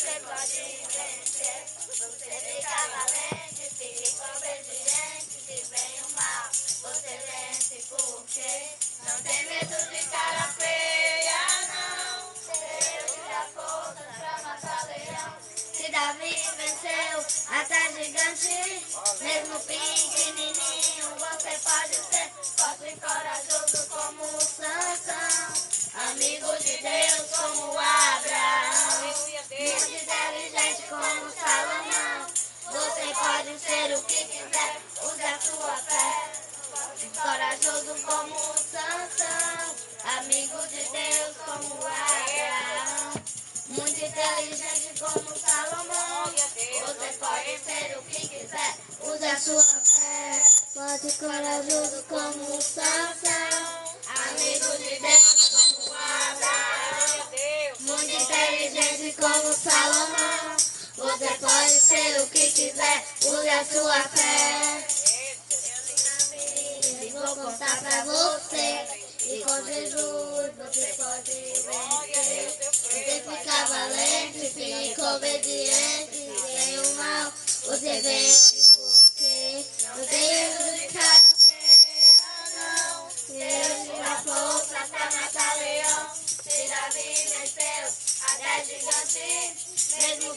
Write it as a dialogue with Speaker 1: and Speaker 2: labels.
Speaker 1: você pode vencer. Você fica valente, fica obediente. Se vem o mal, você vence porque não tem medo de cara feia, não. Deus te dá força pra matar leão. Se Davi venceu até gigante, mesmo pequenininho você pode ser forte e corajoso como o Sansão. Amigo de Deus como Abraão, muito inteligente como Salomão. Você pode ser o que quiser, use a sua fé. Corajoso como o Sansão, amigo de Deus como Abraão, muito inteligente como Salomão. Você pode ser o que quiser, use a sua fé. Forte e corajoso como o Sansão, amigo de Deus como Abraão, muito inteligente como Salomão. Você pode ser o que quiser, use a sua fé. E vou contar pra você, e com Jesus você pode vencer. Você fica valente, fica obediente. Se vem o mal, você vence porque não tem medo de cara feia, não. Deus te dá força pra matar leão. Se Davi venceu até gigante, mesmo